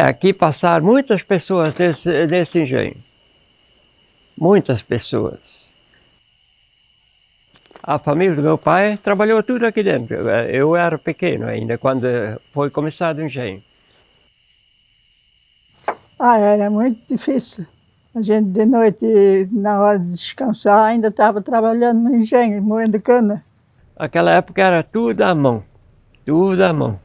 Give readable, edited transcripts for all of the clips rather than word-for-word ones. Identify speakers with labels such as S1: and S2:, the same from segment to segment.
S1: Aqui passaram muitas pessoas desse engenho. Muitas pessoas. A família do meu pai trabalhou tudo aqui dentro. Eu era pequeno ainda, quando foi começado o engenho.
S2: Era muito difícil. A gente de noite, na hora de descansar, ainda estava trabalhando no engenho, moendo cana.
S1: Naquela época era tudo à mão. Tudo à mão.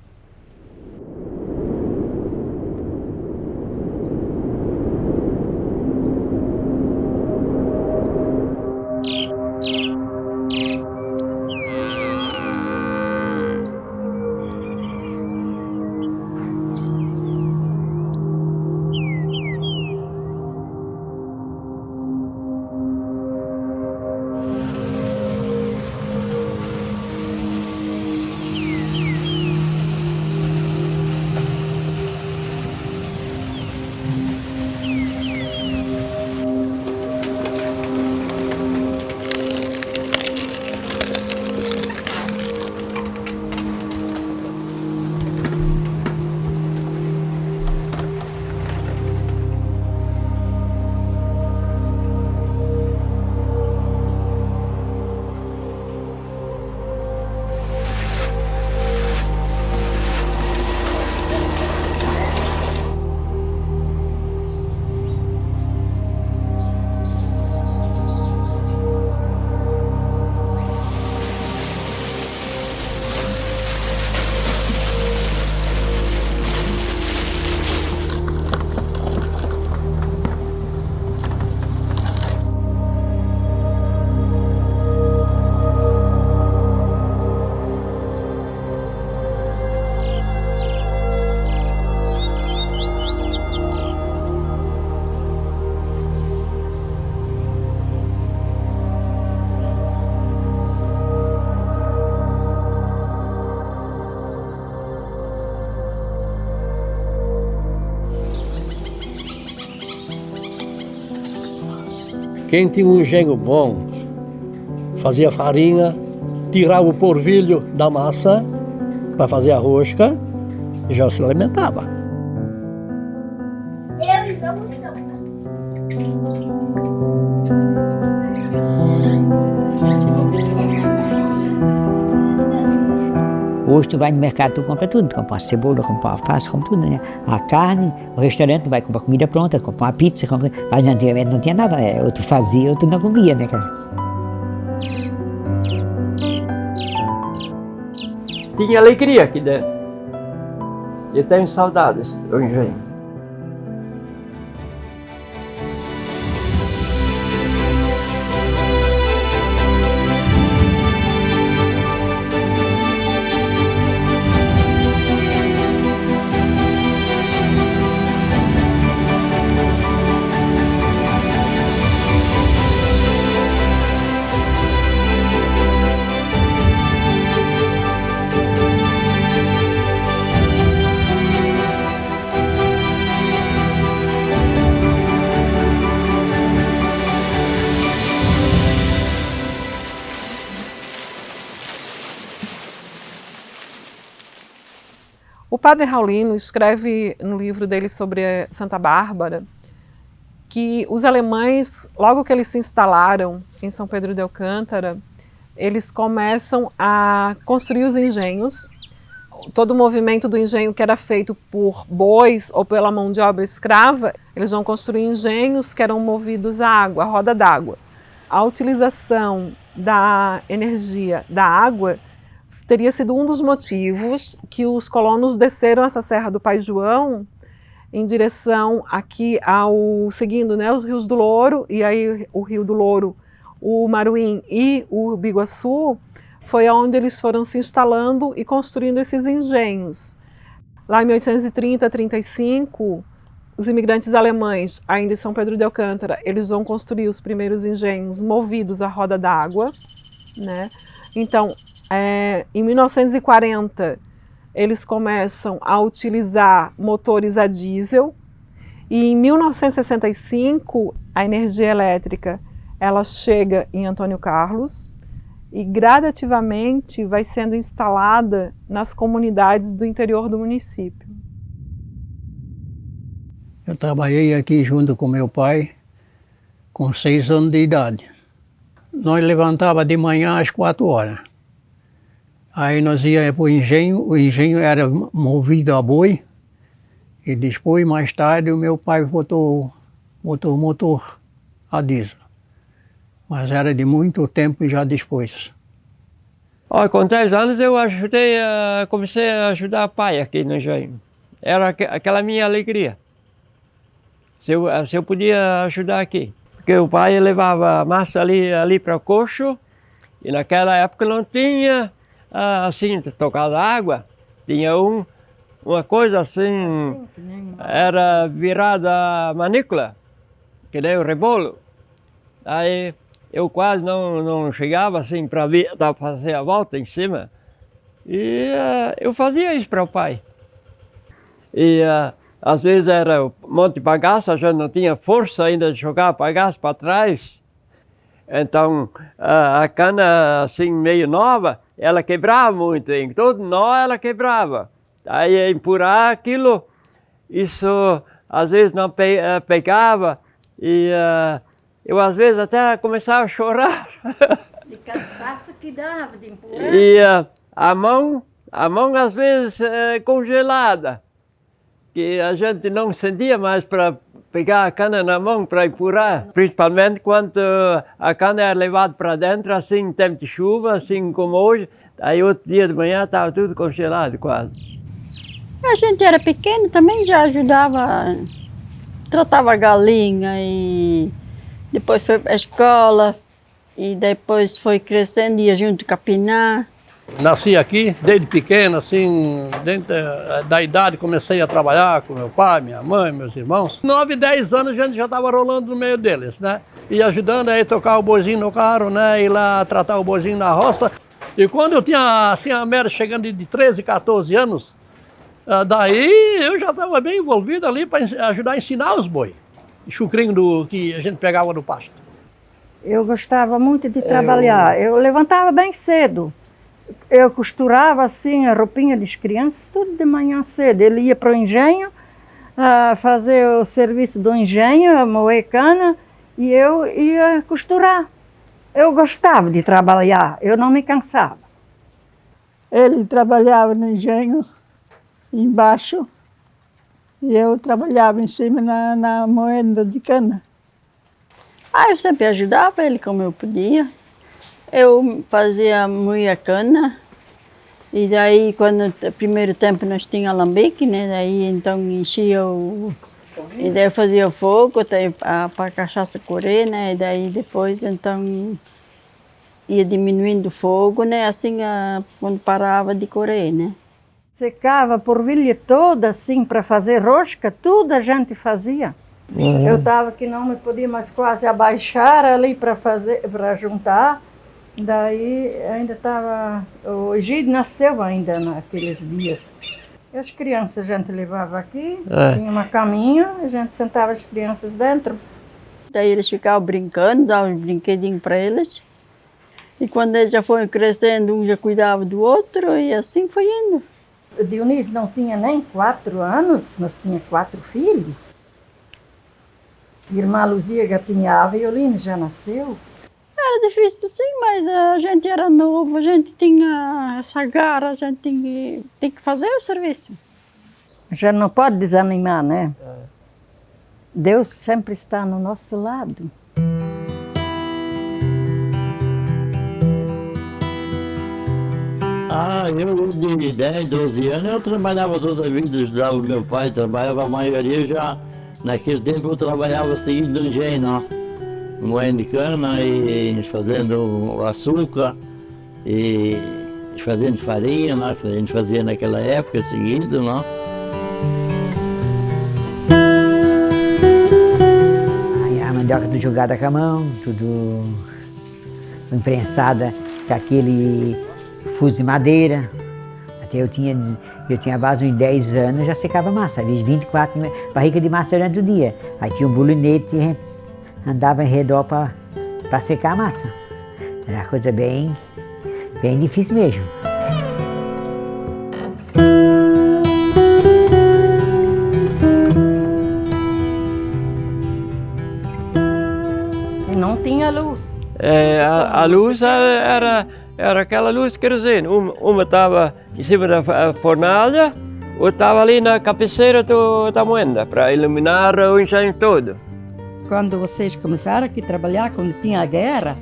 S3: Quem tinha um engenho bom, fazia farinha, tirava o porvilho da massa para fazer a rosca e já se alimentava.
S4: Hoje tu vai no mercado, tu compra tudo, tu compra uma cebola, compra uma alface, compra tudo, né? A carne, o restaurante, tu vai comprar comida pronta, compra uma pizza, mas antigamente não tinha nada, ou tu fazia ou tu não comia, né, cara?
S1: Tinha alegria aqui dentro. Eu tenho saudades do engenho.
S5: O padre Raulino escreve no livro dele sobre Santa Bárbara que os alemães, logo que eles se instalaram em São Pedro de Alcântara, eles começam a construir os engenhos. Todo o movimento do engenho que era feito por bois ou pela mão de obra escrava, eles vão construir engenhos que eram movidos a água, a roda d'água. A utilização da energia da água teria sido um dos motivos que os colonos desceram essa Serra do Pai João em direção aqui seguindo, né, os rios do Louro, e aí o Rio do Louro, o Maruim e o Biguaçu, foi onde eles foram se instalando e construindo esses engenhos. Lá em 1830, 35, os imigrantes alemães, ainda em São Pedro de Alcântara, eles vão construir os primeiros engenhos movidos à roda d'água, né? Então, em 1940, eles começam a utilizar motores a diesel e em 1965 a energia elétrica ela chega em Antônio Carlos e gradativamente vai sendo instalada nas comunidades do interior do município.
S3: Eu trabalhei aqui junto com meu pai com 6 anos de idade. Nós levantava de manhã às 4 horas. Aí nós ia para o engenho era movido a boi. E depois, mais tarde, o meu pai botou o motor a diesel. Mas era de muito tempo já depois.
S1: Ó, com 10 anos eu comecei a ajudar o pai aqui no engenho. Era aquela minha alegria. Se eu podia ajudar aqui. Porque o pai levava massa ali para o coxo, e naquela época não tinha assim, tocada água. Tinha uma coisa assim, era virada a manícula, que nem o rebolo. Aí eu quase não chegava assim para fazer a volta em cima. E eu fazia isso para o pai. E às vezes era um monte de bagaço, a gente não tinha força ainda de jogar bagaço para trás. Então a cana assim meio nova, ela quebrava muito, em todo nó ela quebrava. Aí empurrar aquilo, isso às vezes não pegava e eu às vezes até começava a chorar.
S6: De cansaço que dava de empurrar.
S1: E a mão às vezes congelada, que a gente não sentia mais para pegar a cana na mão para empurrar. Principalmente quando a cana era levada para dentro, assim em tempo de chuva, assim como hoje. Aí outro dia de manhã estava tudo congelado quase.
S2: A gente era pequeno, também já ajudava, tratava galinha e depois foi para a escola e depois foi crescendo, ia junto capinar.
S3: Nasci aqui, desde pequeno, assim, dentro da idade comecei a trabalhar com meu pai, minha mãe, meus irmãos. 9, 10 anos a gente já estava rolando no meio deles, né? E ajudando aí a tocar o boizinho no carro, né? Ir lá tratar o boizinho na roça. E quando eu tinha, assim, a mera chegando de 13, 14 anos, daí eu já estava bem envolvido ali para ajudar a ensinar os boi. Chucrinho que a gente pegava no pasto.
S6: Eu gostava muito de trabalhar. Eu levantava bem cedo. Eu costurava assim a roupinha das crianças tudo de manhã cedo. Ele ia para o engenho, fazer o serviço do engenho, moer cana, e eu ia costurar. Eu gostava de trabalhar, eu não me cansava.
S2: Ele trabalhava no engenho, embaixo, e eu trabalhava em cima na moenda de cana. Eu sempre ajudava ele como eu podia. Eu fazia moer a cana, e daí quando no primeiro tempo nós tínhamos alambique, né? Daí então enchia e daí fazia fogo para a cachaça correr, né? E daí depois então ia diminuindo o fogo, né? Assim quando parava de correr, né?
S6: Secava a porvilha toda assim para fazer rosca, tudo a gente fazia. Eu estava que não me podia mais quase abaixar ali para juntar. Daí ainda estava, o Egídio nasceu ainda naqueles dias. E as crianças a gente levava aqui, tinha uma caminha, a gente sentava as crianças dentro.
S2: Daí eles ficavam brincando, dava uns brinquedinhos para eles. E quando eles já foram crescendo, um já cuidava do outro e assim foi indo.
S6: O Dionísio não tinha nem 4 anos, nós tínhamos 4 filhos. Irmã Luzia Gapinhava e Violino já nasceu.
S2: Era difícil sim, mas a gente era novo, a gente tinha essa garra, a gente tem que fazer o serviço.
S6: A gente não pode desanimar, né? Deus sempre está no nosso lado.
S7: Eu de 10, 12 anos eu trabalhava toda a vida, ajudava o meu pai, trabalhava a maioria já. Naquele tempo eu trabalhava seguindo no engenho, não? Moendo cana e fazendo açúcar e fazendo farinha, né? Que a gente fazia naquela época seguindo, não?
S4: Aí a mandioca tudo jogada com a mão, tudo imprensada com aquele fuso de madeira. Até eu tinha base uns 10 anos, já secava massa, havia 24 barricas de massa durante o dia. Aí tinha um bulinete e a gente andava em redor para secar a massa. Era uma coisa bem difícil mesmo.
S6: tinha luz.
S1: A luz era aquela luz de querosene. Uma estava em cima da fornalha, outra estava ali na cabeceira da moenda, para iluminar o engenho todo.
S6: Quando vocês começaram aqui a trabalhar, quando tinha a guerra,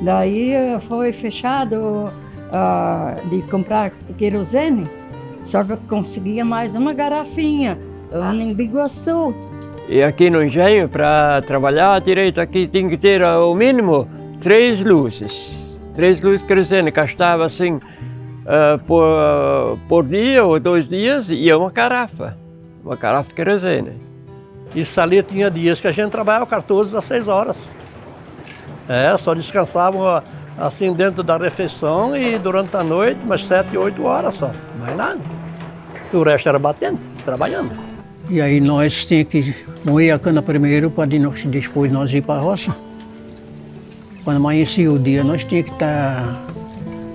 S6: daí foi fechado de comprar querosene, só que conseguia mais uma garrafinha, um biguaçu.
S1: E aqui no engenho, para trabalhar direito, aqui tinha que ter ao mínimo 3 luzes. 3 luzes de querosene, gastava assim por dia ou 2 dias, e uma garrafa de querosene.
S3: Isso ali tinha dias que a gente trabalhava 14 a 6 horas. Só descansavam assim dentro da refeição e durante a noite, umas 7, 8 horas só, mais nada. O resto era batendo, trabalhando.
S8: E aí nós tínhamos que moer a cana primeiro para depois nós ir para a roça. Quando amanhecia o dia, nós tínhamos que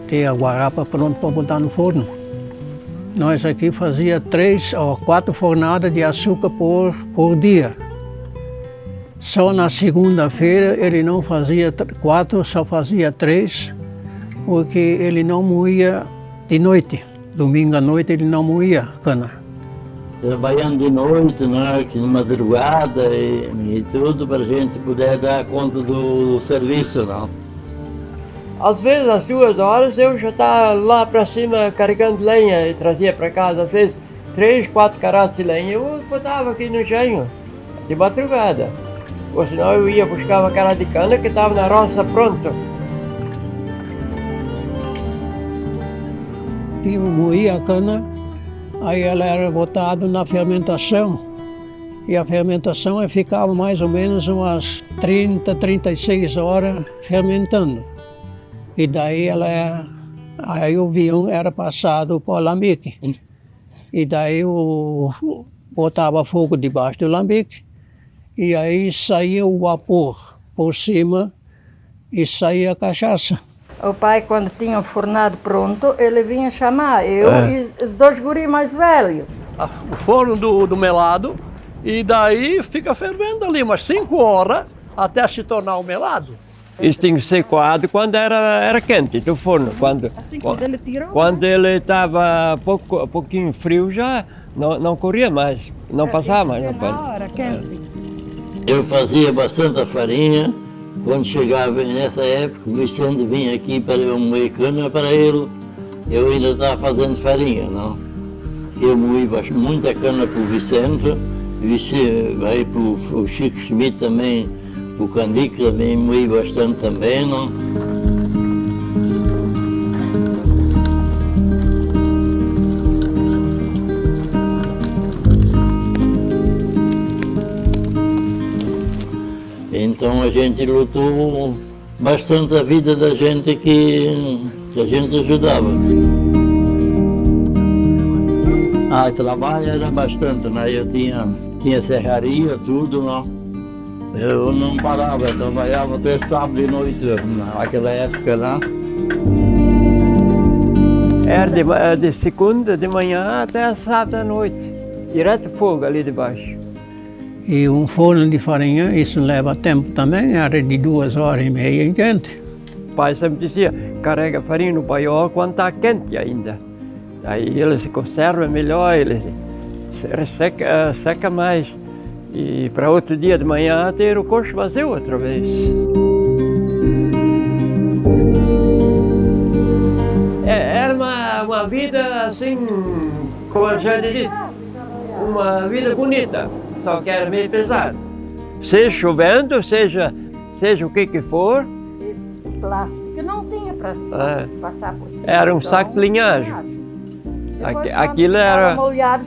S8: ter a guarapa pronta para botar no forno. Nós aqui fazia 3 ou 4 fornadas de açúcar por dia. Só na segunda-feira ele não fazia 4, só fazia 3, porque ele não moía de noite. Domingo à noite ele não moía cana.
S7: Trabalhando de noite, né, de madrugada e tudo para a gente poder dar conta do serviço, não?
S1: Às vezes, às 2 horas, eu já estava lá para cima carregando lenha e trazia para casa, às vezes, 3, 4 carats de lenha. Eu botava aqui no engenho, de madrugada. Ou senão eu ia buscar uma cara de cana que estava na roça pronto.
S8: Eu moía a cana, aí ela era botada na fermentação. E a fermentação ficava mais ou menos umas 30, 36 horas fermentando. E daí aí o vinho era passado para o alambique. E daí botava fogo debaixo do alambique. E aí saía o vapor por cima e saía a cachaça.
S6: O pai, quando tinha o fornado pronto, ele vinha chamar eu e os 2 guris mais velhos.
S3: O forno do melado, e daí fica fervendo ali umas 5 horas até se tornar o melado.
S1: Isso tinha que ser coado quando era quente do forno.
S6: Assim, quando ele tirou,
S1: quando ele estava pouquinho frio, já não corria mais, não passava mais no pano.
S6: na hora, quente.
S7: Eu fazia bastante farinha. Quando chegava nessa época, o Vicente vinha aqui para eu moer cana para ele. Eu ainda estava fazendo farinha, não? Eu moí muita cana para o Vicente, aí para o Chico Schmidt também, o Candico também moí bastante também, não? Então a gente lutou bastante a vida da gente que a gente ajudava. O trabalho era bastante, né? Eu tinha serraria, tudo, não? Eu não parava, eu trabalhava até sábado de noite, naquela época lá.
S1: Era de segunda de manhã até sábado à noite, direto fogo ali debaixo.
S8: E um forno de farinha, isso leva tempo também, era de 2 horas e meia em diante.
S1: O pai sempre dizia, carrega farinha no paiol quando está quente ainda. Aí ele se conserva melhor, ele seca mais. E para outro dia de manhã ter o coxo vazio outra vez. Era uma vida assim, como a gente diz, uma vida bonita, só que era meio pesado. Seja chovendo, seja o que for.
S6: Plástico não tinha para passar por cima.
S1: Era um saco de linhagem.
S6: Depois,
S1: Aquilo era
S6: molhado,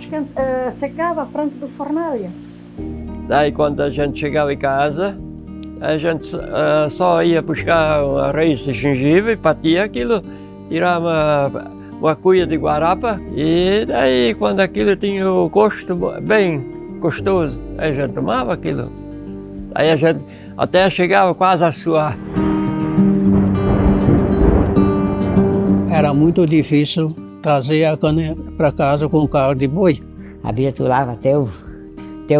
S6: secava a frente do fornalha.
S1: Daí quando a gente chegava em casa, a gente só ia buscar uma raiz de gengibre, batia aquilo, tirava uma cuia de guarapa e daí quando aquilo tinha o gosto bem gostoso, a gente tomava aquilo. Aí a gente até chegava quase a suar.
S8: Era muito difícil trazer a cana para casa com o carro de boi.
S4: A abelha atolava até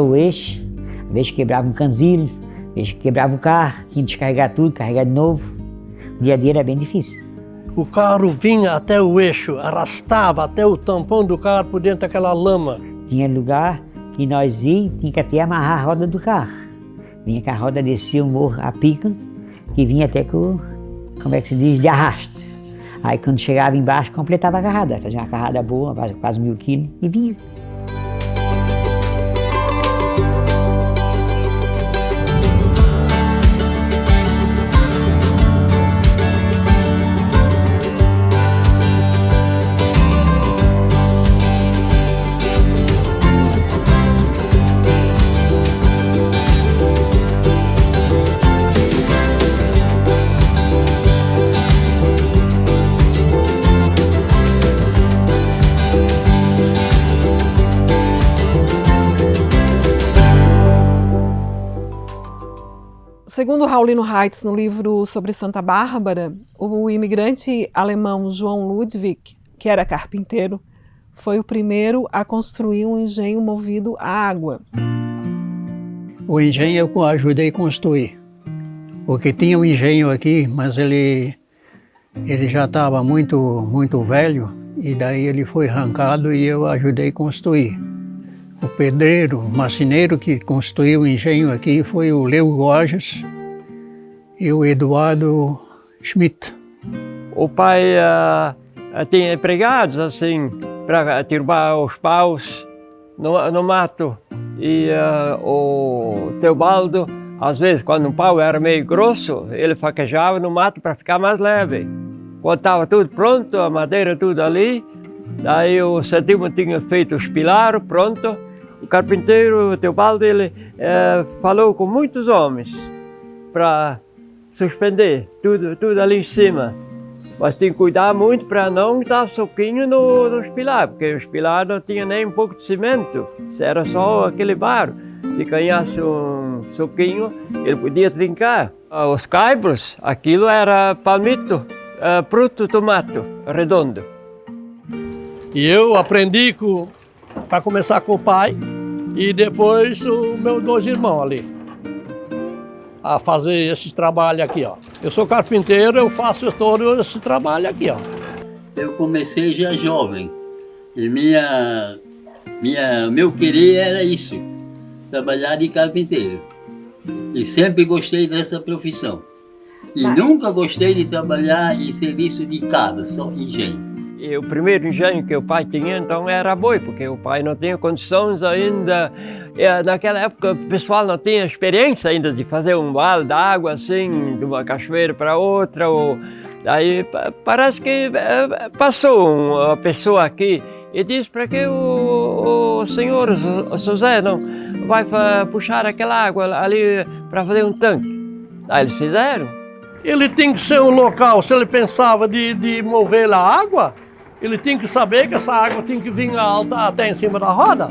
S4: o eixo, às vezes quebrava um canzil, Eles quebravam o carro, tinham que descarregar tudo, carregar de novo. O dia a dia era bem difícil.
S3: O carro vinha até o eixo, arrastava até o tampão do carro por dentro daquela lama.
S4: Tinha lugar que nós íamos, tinha que até amarrar a roda do carro. Vinha com a roda, descia o morro a pica, que vinha até com, como é que se diz, de arrasto. Aí quando chegava embaixo, completava a carrada, fazia uma carrada boa, quase 1000 quilos, e vinha.
S5: Segundo Raulino Reitz, no livro sobre Santa Bárbara, o imigrante alemão João Ludwig, que era carpinteiro, foi o primeiro a construir um engenho movido a água.
S8: O engenho eu ajudei a construir, porque tinha um engenho aqui, mas ele já estava muito velho, e daí ele foi arrancado e eu ajudei a construir. O pedreiro, o marceneiro que construiu o engenho aqui foi o Leo Gorges e o Eduardo Schmidt.
S1: O pai tinha empregados assim para tirar os paus no mato. E o Teobaldo, às vezes, quando o pau era meio grosso, ele faquejava no mato para ficar mais leve. Quando estava tudo pronto, a madeira tudo ali, daí o Sedimo tinha feito os pilares, pronto. O carpinteiro, o Teobaldo, ele falou com muitos homens para suspender tudo ali em cima. Mas tinha que cuidar muito para não dar soquinho nos pilares, porque os pilares não tinham nem um pouco de cimento, era só aquele barro. Se ganhasse um soquinho, ele podia trincar. Os caibros, aquilo era palmito, fruto tomato, redondo.
S3: E eu aprendi para começar com o pai e depois os meus 2 irmãos ali, a fazer esse trabalho aqui, ó. Eu sou carpinteiro, eu faço todo esse trabalho aqui, ó.
S7: Eu comecei já jovem e meu querer era isso, trabalhar de carpinteiro. E sempre gostei dessa profissão. E nunca gostei de trabalhar em serviço de casa, só engenho.
S1: E o primeiro engenho que o pai tinha, então, era boi, porque o pai não tinha condições ainda. Naquela época, o pessoal não tinha experiência ainda de fazer um vale d'água assim, de uma cachoeira para outra. Daí parece que passou uma pessoa aqui e disse para que o senhor o José não vai puxar aquela água ali para fazer um tanque. Aí eles fizeram.
S3: Ele tem que ser um local, se ele pensava de mover a água, ele tem que saber que essa água tem que vir alta até em cima da roda.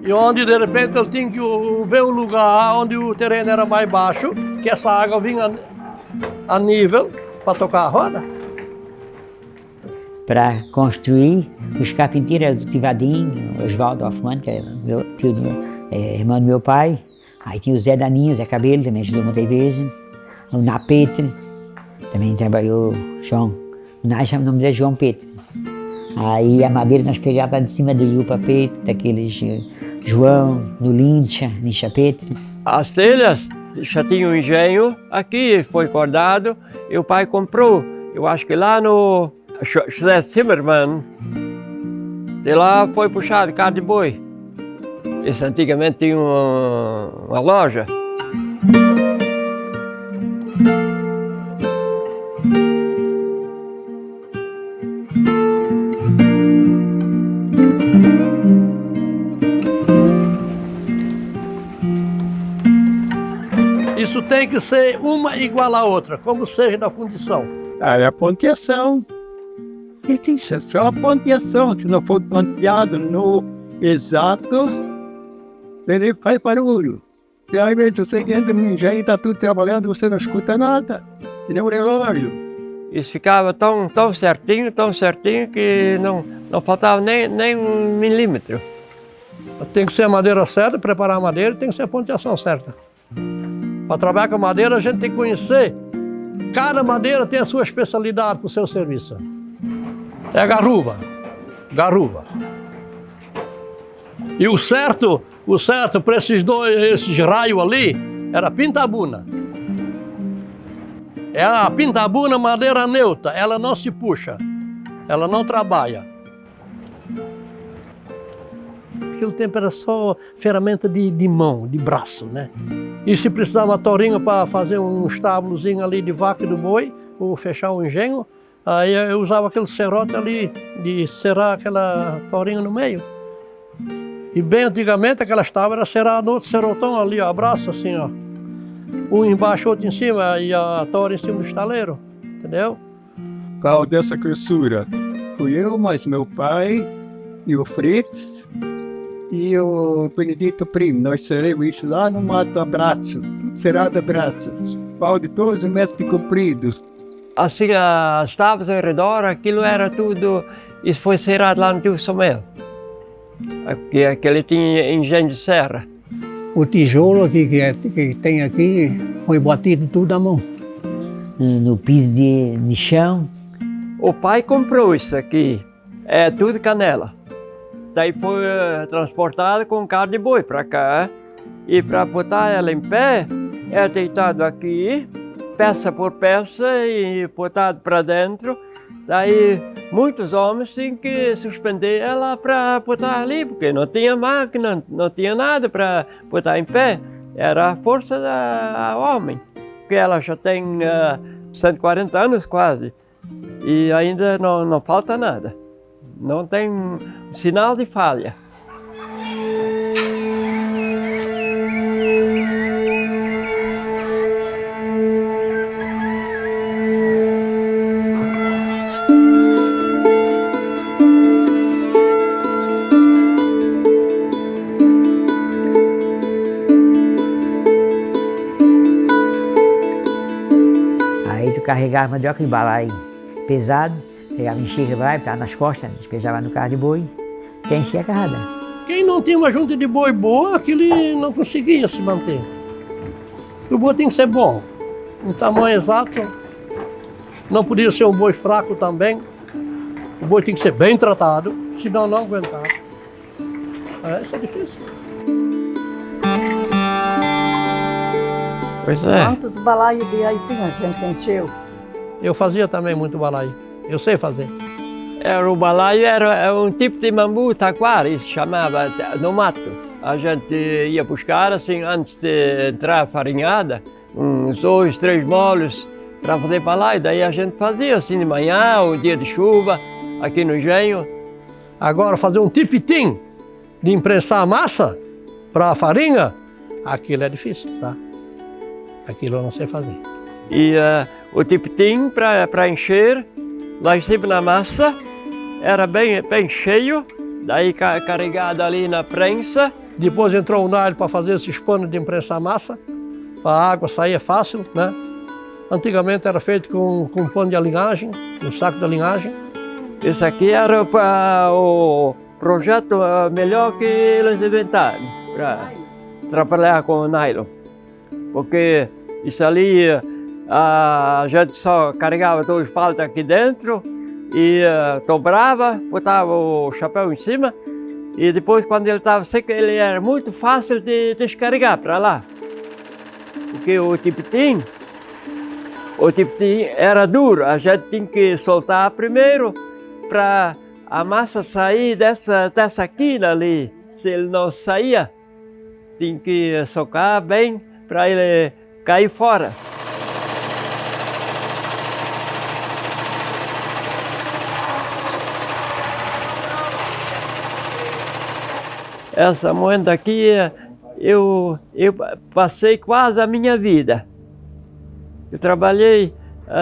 S3: E onde de repente ele tem que ver um lugar onde o terreno era mais baixo, que essa água vinha a nível para tocar a roda.
S4: Para construir, os carpinteiros do Tivadinho, Oswaldo Hoffmann, que é irmão do meu pai. Aí tinha o Zé Daninho, o Zé Cabelo, também ajudou muitas vezes. O Ná Petre, também trabalhou, João. O Ná chama o nome dele João Petre. Aí a madeira nós pegávamos de cima do Iupa Petre, daqueles João, no Lincha Petre.
S1: As telhas já tinham um engenho, aqui foi cortado e o pai comprou, eu acho que lá no José Zimmermann, de lá foi puxado carne de boi. Esse antigamente tinha uma loja.
S3: Isso tem que ser uma igual à outra, como seja da fundição.
S9: A ponteação. Isso é só a ponteação. Se não for ponteado no exato, ele faz barulho. Realmente você entra no engenho e está tudo trabalhando, você não escuta nada. Que nem um relógio.
S1: Isso ficava tão certinho que não faltava nem 1 milímetro.
S3: Tem que ser a madeira certa, preparar a madeira e tem que ser a ponteação certa. Para trabalhar com madeira, a gente tem que conhecer. Cada madeira tem a sua especialidade para o seu serviço. É a garuva. E o certo para esses raios ali, era pintabuna. É a pintabuna madeira neutra, ela não se puxa, ela não trabalha. Aquele tempo era só ferramenta de mão, de braço, né? E se precisava uma torinha para fazer um estábulozinho ali de vaca e do boi, ou fechar um engenho, aí eu usava aquele serrote ali de serrar aquela torinha no meio. E bem antigamente aquelas tábuas eram serradas no outro serrotão ali, ó, abraço assim, ó. Um embaixo, outro em cima, e a tora em cima do estaleiro, entendeu?
S9: Por causa dessa grossura, fui eu, mais meu pai, e o Fritz, e o Benedito Primo. Nós seremos isso lá no Mato Abraço, Cerrado Abraço, pau de 12 metros compridos.
S1: Assim, as tábuas ao redor, aquilo era tudo, isso foi cerrado lá no Tio Samuel. Aquele tinha engenho de serra.
S8: O tijolo aqui que tem aqui foi batido tudo à mão.
S4: No piso de chão.
S1: O pai comprou isso aqui, é tudo canela. Daí foi transportado com carro de boi para cá. E para botar ela em pé, é deitado aqui, peça por peça e botado para dentro. Daí muitos homens tinham que suspender ela para botar ali, porque não tinha máquina, não tinha nada para botar em pé. Era a força da homem, porque ela já tem 140 anos quase e ainda não falta nada. Não tem sinal de falha.
S4: Carregava mandioca em balaio pesado, pegava enchia vai, estava nas costas, despejava no carro de boi, até encher a carrada.
S3: Quem não tinha uma junta de boi boa, aquele não conseguia se manter. O boi tem que ser bom, um tamanho exato, não podia ser um boi fraco também. O boi tem que ser bem tratado, senão não aguentava. Isso é difícil.
S1: Pois é.
S6: Quantos balaios de aipim a gente encheu?
S3: Eu fazia também muito balaio. Eu sei fazer.
S1: O balaio era um tipo de mambu taquara, se chamava, no mato. A gente ia buscar, assim, antes de entrar a farinhada, uns 2, 3 molos para fazer balaio. Daí a gente fazia assim de manhã, ou dia de chuva, aqui no engenho.
S3: Agora, fazer um tipitim de imprensar a massa para a farinha, aquilo é difícil, tá? Aquilo eu não sei fazer.
S1: E o tipitim para encher, lá em cima na massa, era bem cheio, daí carregado ali na prensa.
S3: Depois entrou o nylon para fazer esses panos de imprensar massa. A água saía fácil, né? Antigamente era feito com pano de alinhagem, um saco de alinhagem.
S1: Esse aqui era o projeto melhor que eles inventaram para trabalhar com o nylon. Porque isso ali, a gente só carregava 2 paltos aqui dentro e dobrava, botava o chapéu em cima e depois, quando ele estava seco, ele era muito fácil de descarregar para lá. Porque o tipitim era duro, a gente tinha que soltar primeiro para a massa sair dessa quina ali. Se ele não saía, tinha que socar bem para ele cair fora. Essa moenda aqui, eu passei quase a minha vida. Eu trabalhei,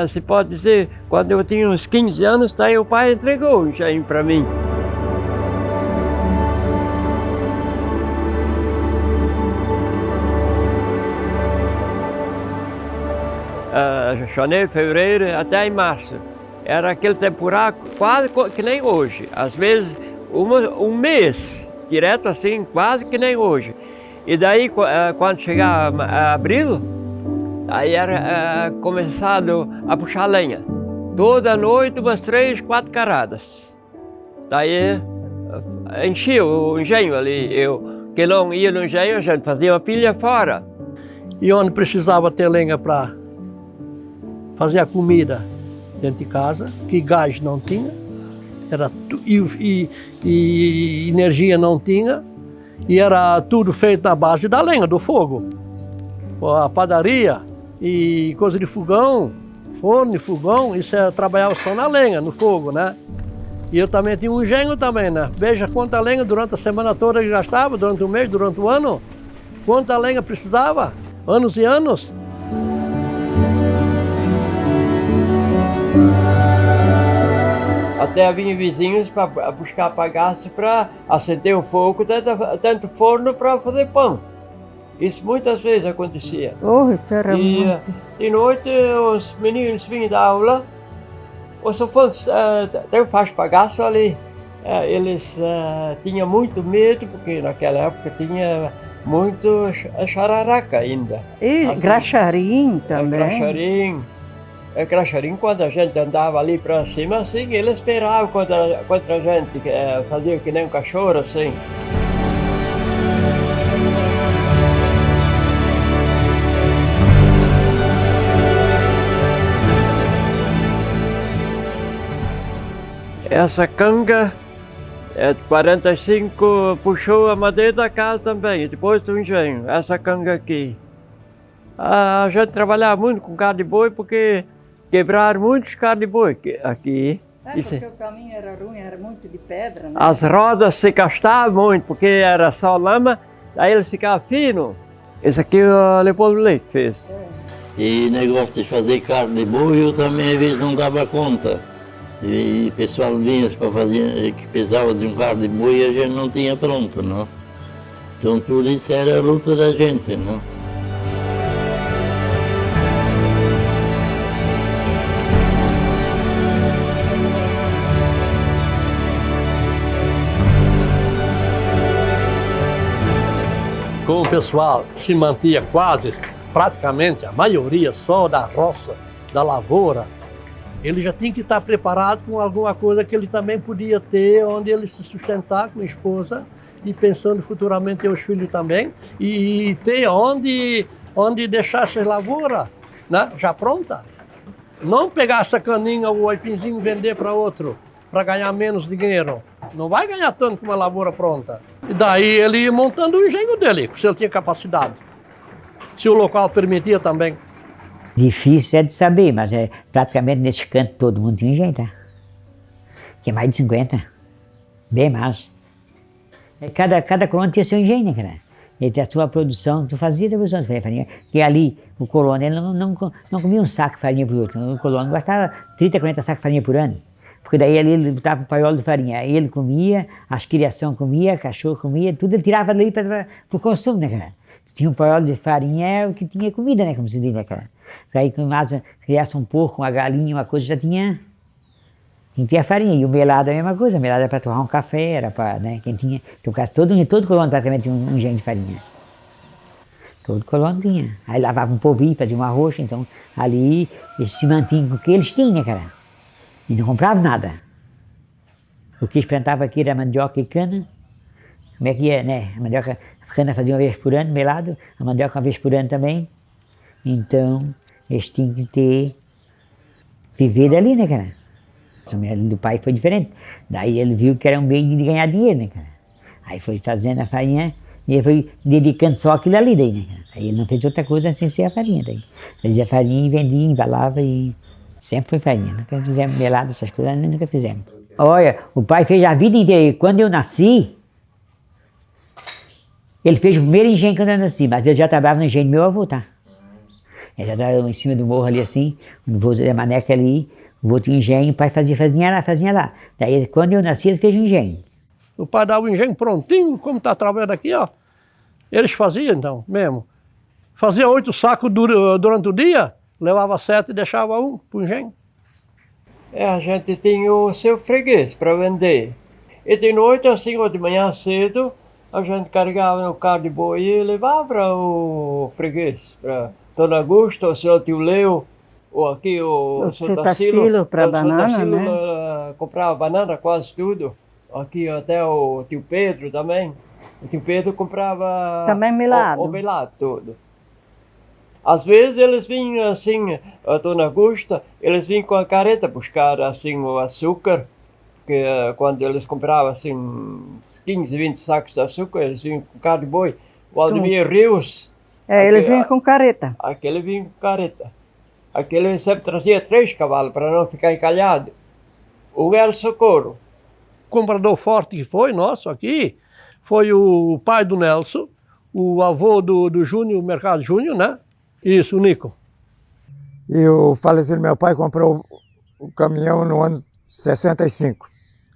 S1: se pode dizer, quando eu tinha uns 15 anos, daí o pai entregou o engenho para mim. Janeiro, fevereiro, até em março. Era aquele temporal quase que nem hoje. Às vezes, um mês, direto assim, quase que nem hoje. E daí, quando chegava abril, Aí era começado a puxar lenha. Toda noite umas 3, 4 caradas. Daí enchia o engenho ali. Que não ia no engenho, a gente fazia uma pilha fora.
S3: E onde precisava ter lenha para fazer a comida dentro de casa, que gás não tinha, e energia não tinha, e era tudo feito na base da lenha, do fogo. A padaria e coisa de fogão, forno e fogão, isso trabalhava só na lenha, no fogo, né? E eu também tinha um engenho também, né? Veja quanta lenha durante a semana toda eu gastava, durante o mês, durante o ano. Quanta lenha precisava, anos e anos.
S1: Até vinha vizinhos para buscar bagaço para acender o fogo dentro do forno para fazer pão. Isso muitas vezes acontecia.
S6: Oh, isso era
S1: E
S6: muito.
S1: de noite os meninos vinham da aula, os sofãs faz bagaço ali. Eles tinham muito medo, porque naquela época tinha muito chararaca ainda.
S6: E
S1: Assim,
S6: graxarim também.
S1: Graxarim, quando a gente andava ali para cima, assim, ele esperava quando a gente fazia que nem um cachorro, assim. Essa canga de 45 puxou a madeira da casa também, depois do engenho, essa canga aqui. A gente trabalhava muito com carne de boi porque quebraram muitos carne de boi aqui.
S6: Porque o caminho era ruim, era muito de pedra, né?
S1: As rodas se gastavam muito porque era só lama, aí eles ficavam finos. Esse aqui o Leopoldo Leite fez.
S7: E negócio de fazer carne de boi eu também às vezes não dava conta. E o pessoal vinha para fazer, que precisava de um carro de boi e a gente não tinha pronto, não? Então tudo isso era a luta da gente, não?
S3: Como o pessoal se mantia praticamente a maioria só da roça, da lavoura, ele já tinha que estar preparado com alguma coisa que ele também podia ter, onde ele se sustentar com a esposa e pensando futuramente ter os filhos também e ter onde deixar essa lavoura, né, já pronta. Não pegar essa caninha ou o aipinzinho e vender para outro, para ganhar menos dinheiro. Não vai ganhar tanto com uma lavoura pronta. E daí ele ia montando o engenho dele, se ele tinha capacidade. Se o local permitia também.
S4: Difícil é de saber, mas praticamente nesse canto todo mundo tinha engenho, tá? Tinha mais de 50, bem mais. Cada colono tinha seu engenho, né, cara? Ele tinha a sua produção, tu fazia a produção de farinha. E ali, o colono, ele não comia um saco de farinha por outro. O colono gastava 30, 40 sacos de farinha por ano. Porque daí ele botava um paiol de farinha. Aí ele comia, as criação comia, cachorro comia, tudo ele tirava dali para o consumo, né, cara? Se tinha um paiol de farinha, é o que tinha comida, né, como se diz, né, cara? Aí quando criasse um porco, uma galinha, uma coisa, já tinha farinha. E o melado é a mesma coisa, o melado era para torrar um café, era para, né, quem tinha, todo colono praticamente tinha um engenho de farinha. Todo colono tinha. Aí lavava um polvilho, fazia um arroz, então ali eles se mantinham com o que eles tinham, né, cara? E não compravam nada. O que eles plantavam aqui era mandioca e cana. Como é que é, né? A cana fazia uma vez por ano, melado, a mandioca uma vez por ano também. Então, eles tinham que viver dali, né, cara? O método do pai foi diferente. Daí ele viu que era um meio de ganhar dinheiro, né, cara? Aí foi fazendo a farinha e ele foi dedicando só aquilo ali, daí, né, cara? Aí ele não fez outra coisa sem ser a farinha, daí. Fazia farinha e vendia, embalava e sempre foi farinha. Nunca fizemos melado, essas coisas, nunca fizemos. Olha, o pai fez a vida inteira. Quando eu nasci, ele fez o primeiro engenho quando eu nasci, mas ele já trabalhava no engenho do meu avô, tá? Ele já estava em cima do morro ali assim, no voo da Maneca ali, o outro engenho, o pai fazia lá. Daí quando eu nasci, ele fez o engenho.
S3: O pai dava o engenho prontinho, como está trabalhando aqui, ó. Eles faziam então, mesmo. Fazia 8 sacos durante o dia, levava 7 e deixava um para o engenho.
S1: A gente tinha o seu freguês para vender. E de noite, assim, ou de manhã cedo, a gente carregava no carro de boi e levava para o freguês, para Dona Augusta, o senhor tio Leo, ou aqui o
S6: seu Tarsilo para banana,
S1: Tarsilo,
S6: né?
S1: comprava banana quase tudo. Aqui até o tio Pedro também. O tio Pedro comprava
S6: Também melado.
S1: o melado todo. Às vezes eles vinham assim, a Dona Augusta, eles vinham com a carreta buscar assim o açúcar, que quando eles compravam assim 15, 20 sacos de açúcar, eles vinham com carro de boi. O Aldemir Rios,
S6: Eles vinham com carreta.
S1: aquele vinha com carreta. Aquele sempre trazia 3 cavalos para não ficar encalhado. O El Socorro.
S3: Comprador forte que foi nosso aqui, foi o pai do Nelson, o avô do Júnior, Mercado Júnior, né? Isso, o Nico.
S10: E o falecido meu pai comprou o caminhão no ano 65,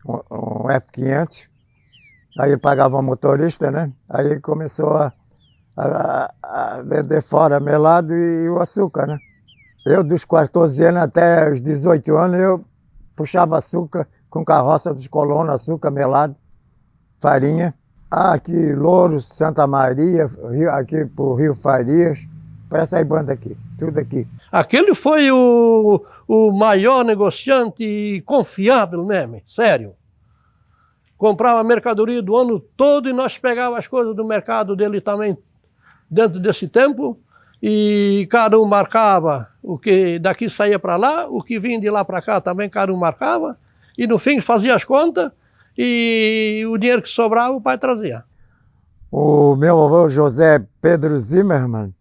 S10: um F500. Aí ele pagava um motorista, né? Aí ele começou a vender fora melado e o açúcar, né? Eu, dos 14 anos até os 18 anos, eu puxava açúcar com carroça dos colonos, açúcar melado, farinha. Aqui, Louro, Santa Maria, aqui pro Rio Farias, para essa banda aqui, tudo aqui.
S3: Aquele foi o maior negociante confiável mesmo, sério. Comprava mercadoria do ano todo e nós pegávamos as coisas do mercado dele também dentro desse tempo. E cada um marcava o que daqui saía para lá, o que vinha de lá para cá também cada um marcava. E no fim fazia as contas e o dinheiro que sobrava o pai trazia.
S10: O meu avô José Pedro Zimmermann,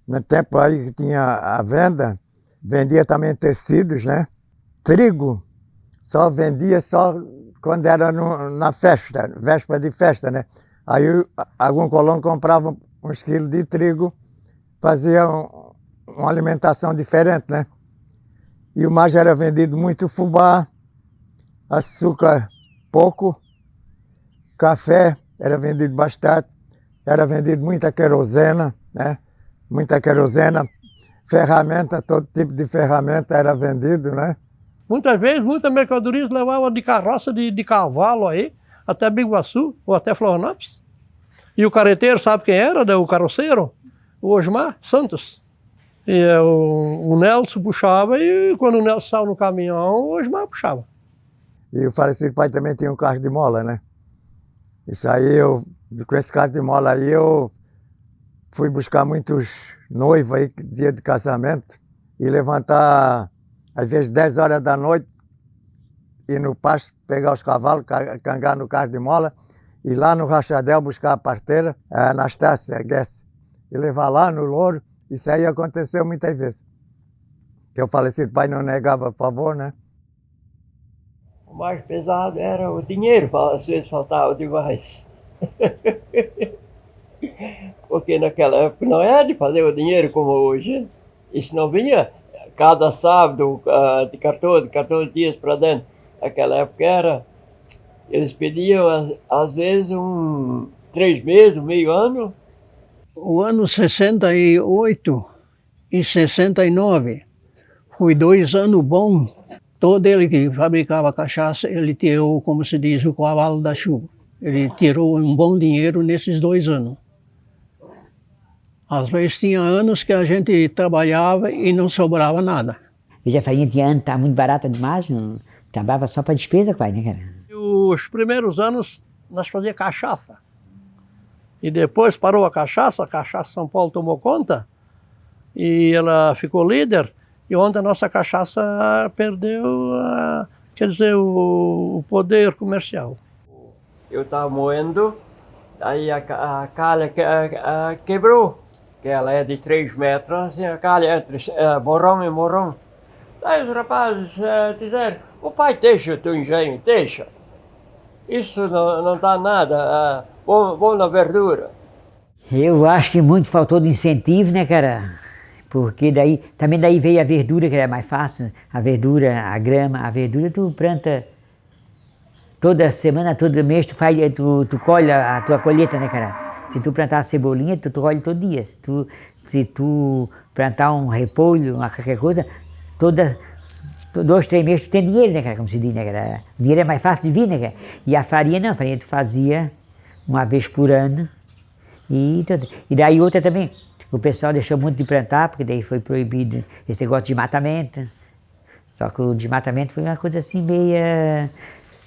S10: no tempo aí que tinha a venda, vendia também tecidos, né? Trigo, só vendia só quando era na festa, véspera de festa, né? Aí algum colono comprava uns quilos de trigo, fazia uma alimentação diferente, né? E o mais era vendido muito fubá, açúcar pouco, café era vendido bastante, era vendido muita querosena, né? Muita querosena, ferramenta, todo tipo de ferramenta era vendido, né?
S3: Muitas vezes, muitas mercadorias levavam de carroça de cavalo aí, até Biguaçu ou até Florianópolis. E o carreteiro, sabe quem era, o carroceiro? O Osmar Santos. E o Nelson puxava e quando o Nelson saiu no caminhão, o Osmar puxava.
S10: E o falecido pai também tinha um carro de mola, né? Isso aí, com esse carro de mola aí, eu fui buscar muitos noivos aí, dia de casamento, e levantar, às vezes, 10 horas da noite, ir no pasto, pegar os cavalos, cangar no carro de mola, e lá no Rachadel buscar a parteira, a Anastácia Guess, e levar lá no Louro. Isso aí aconteceu muitas vezes. Que o falecido pai não negava favor, né?
S1: O mais pesado era o dinheiro, às vezes faltava demais. Porque naquela época não era de fazer o dinheiro como hoje. Isso não vinha cada sábado, de 14 dias para dentro. Naquela época era, eles pediam às vezes 3 meses, meio ano.
S8: O ano 68 e 69 foi 2 anos bons. Todo ele que fabricava cachaça, ele tirou, como se diz, o cavalo da chuva. Ele tirou um bom dinheiro nesses 2 anos. Às vezes tinha anos que a gente trabalhava e não sobrava nada.
S4: E a farinha tinha ano, tá muito barata demais, não trabalhava só para despesa, pai, né, cara?
S3: E os primeiros anos nós fazíamos cachaça. E depois parou a cachaça São Paulo tomou conta e ela ficou líder. E onde a nossa cachaça perdeu, quer dizer, o poder comercial.
S1: Eu estava moendo, aí a calha quebrou, que ela é de 3 metros, assim, a calha entre morrão e morrão. Aí os rapazes disseram, o pai deixa o teu engenho, deixa. Isso não dá nada, bom na verdura.
S4: Eu acho que muito faltou de incentivo, né, cara? Porque também daí veio a verdura, que era mais fácil. A verdura, a grama, a verdura tu planta toda semana, todo mês, tu colhe a tua colheita, né, cara? Se tu plantar a cebolinha, tu colhe todo dia. Se tu plantar um repolho, qualquer coisa, 2, 3 meses tu tem dinheiro, né, cara? Como se diz, né, cara? O dinheiro é mais fácil de vir, né, cara? E a farinha não, a farinha tu fazia uma vez por ano. E daí outra também. o pessoal deixou muito de plantar, porque daí foi proibido esse negócio de desmatamento. Só que o desmatamento foi uma coisa assim meia...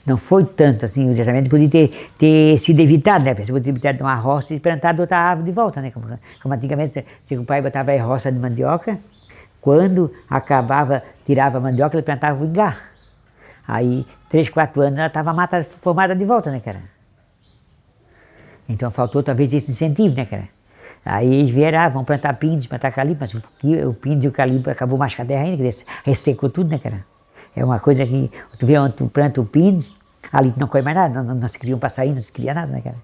S4: Não foi tanto assim, o desmatamento podia ter sido evitado, né? A pessoa podia ter evitado uma roça e plantado outra árvore de volta, né? Como antigamente, o pai botava a roça de mandioca, quando acabava, tirava a mandioca, ele plantava o ingá. Aí, 3, 4 anos, ela estava a mata formada de volta, né, cara? Então faltou talvez esse incentivo, né, cara? Aí eles vieram, vão plantar pines, plantar calibre, mas o pines e o calibre acabou mais com a terra ainda, que ressecou tudo, né, cara? É uma coisa que, tu vê onde tu planta o pines, ali não colhe mais nada, não se cria um passarinho, não se cria nada, né, cara?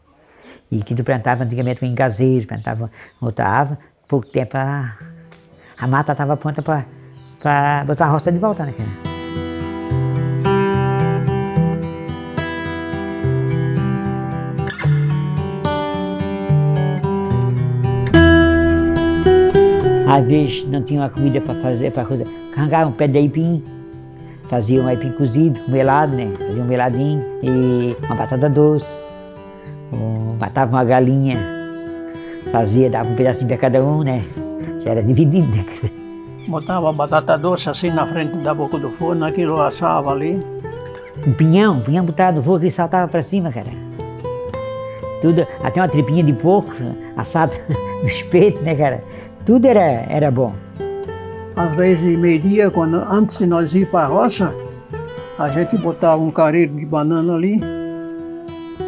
S4: E que tu plantava antigamente em gazeiro, plantava outra árvore, pouco tempo a mata estava pronta para botar a roça de volta, né, cara? Às vezes não tinha uma comida para fazer, arrancavam um pé de aipim, faziam um aipim cozido, um melado, né? Faziam um meladinho e uma batata doce, matava uma galinha, dava um pedacinho para cada um, né? Já era dividido, né?
S8: Botava batata doce assim na frente da boca do forno, aquilo assava ali.
S4: Um pinhão botava no fogo e saltava para cima, cara. Tudo, até uma tripinha de porco assada no espeto, né, cara? Tudo era bom.
S8: Às vezes, meio-dia, antes de nós ir para a roça, a gente botava um careiro de banana ali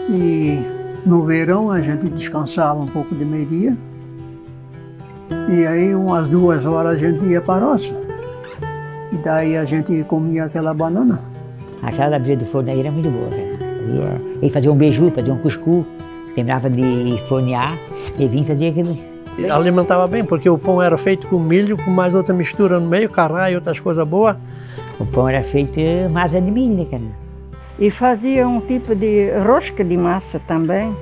S8: e no verão a gente descansava um pouco de meio-dia e aí umas 2 horas a gente ia para a roça e daí a gente comia aquela banana.
S4: Aquela da beira do forno aí era muito boa, cara. Ele fazia um beiju, fazia um cuscuz, terminava de fornear e vinha fazer aquilo.
S3: Alimentava bem, porque o pão era feito com milho, com mais outra mistura no meio, cará e outras coisas boas.
S4: O pão era feito massa de milho, né, cara?
S6: E fazia um tipo de rosca de massa também.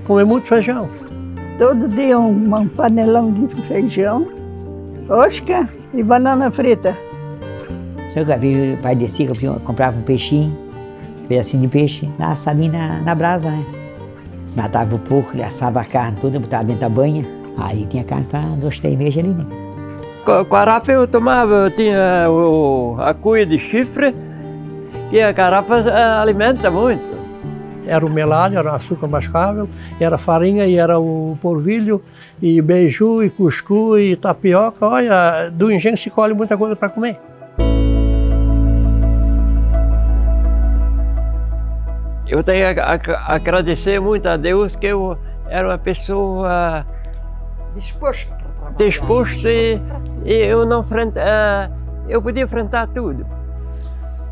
S3: Comia muito feijão.
S2: Todo dia um panelão de feijão, rosca e banana frita.
S4: Só que o pai descia, comprava um peixinho, um pedacinho de peixe, assadinho na brasa, né? Matava o porco, assava a carne toda, botava dentro da banha, aí tinha carne para 2, 3 meses ali, né?
S1: Carapa eu tomava, eu tinha a cuia de chifre, que a carapa alimenta muito.
S3: Era o melado, era o açúcar mascável, era farinha e era o polvilho, e beiju, e cuscuz, e tapioca. Olha, do engenho se colhe muita coisa para comer.
S1: Eu tenho a agradecer muito a Deus que eu era uma pessoa disposto e eu não eu podia enfrentar tudo.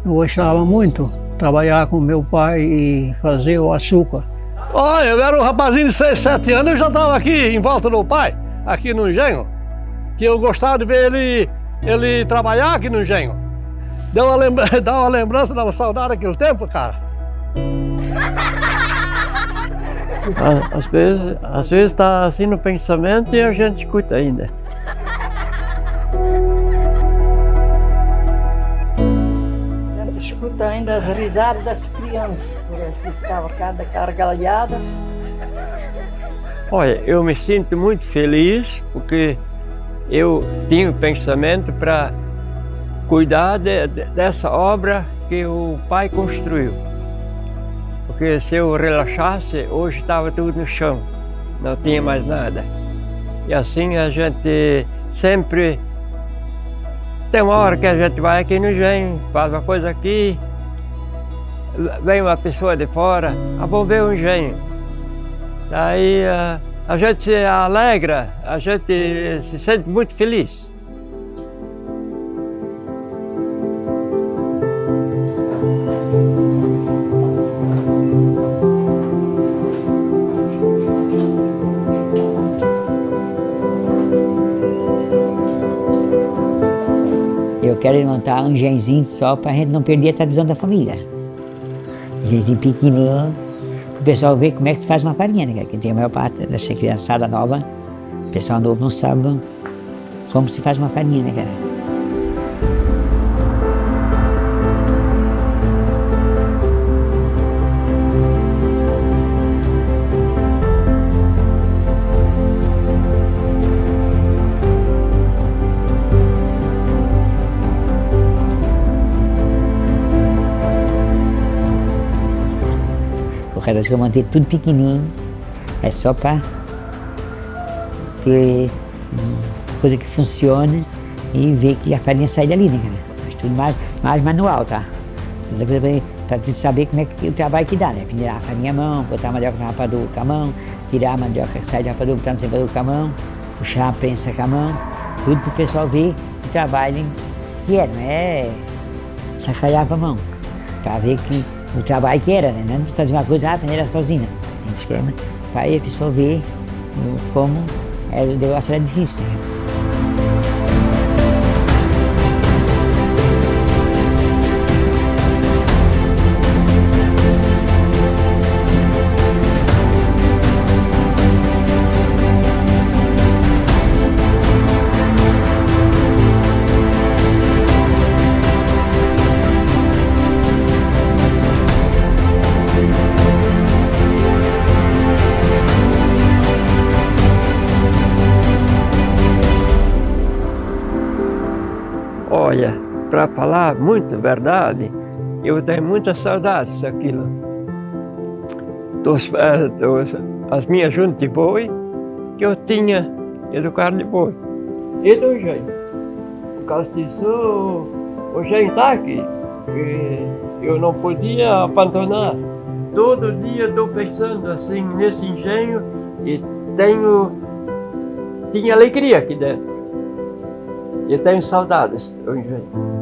S8: Eu gostava muito de trabalhar com meu pai e fazer o açúcar.
S3: Olha, eu era um rapazinho de 6, 7 anos, eu já estava aqui em volta do pai, aqui no engenho, que eu gostava de ver ele trabalhar aqui no engenho. Dá uma lembrança, dá uma saudade daquele tempo, cara.
S1: Às vezes está assim no pensamento e a gente escuta ainda.
S6: A gente escuta ainda as risadas das crianças, porque estava cada gargalhada.
S1: Olha, eu me sinto muito feliz porque eu tinha o pensamento para cuidar dessa obra que o pai construiu. Porque se eu relaxasse, hoje estava tudo no chão, não tinha mais nada. E assim a gente sempre... Tem uma hora que a gente vai aqui no engenho, faz uma coisa aqui, vem uma pessoa de fora, vamos ver o engenho. Daí a gente se alegra, a gente se sente muito feliz.
S4: Eu quero montar um engenhozinho só para a gente não perder a tradição da família. Engenhozinho pequenininho, para o pessoal ver como é que se faz uma farinha, né? Porque tem a maior parte dessa criançada nova, o pessoal novo não sabe como se faz uma farinha, né, cara? causa que eu montei tudo pequenininho, é só para ter coisa que funcione e ver que a farinha sai dali, né, cara? Mas tudo mais manual, tá? Mas é coisa para saber como é que o trabalho que dá, né? Peneirar a farinha à mão, botar a mandioca na rapadura com a mão, tirar a mandioca que sai da rapadura, botar no sempador com a mão, puxar a prensa com a mão, tudo para o pessoal ver o trabalho que é, não é sacanear com a mão, para ver que o trabalho que era, né? Não fazer uma coisa, peneira sozinha. A gente quer, para a pessoa ver como o negócio era difícil, né?
S1: Olha, para falar muito verdade, eu tenho muitas saudades daquilo. As minhas juntas de boi que eu tinha e do carro de boi. E do engenho. Por causa disso, o engenho está aqui. E eu não podia abandonar. Todo dia estou pensando assim nesse engenho e tinha alegria aqui dentro. Eu tenho saudades do engenho.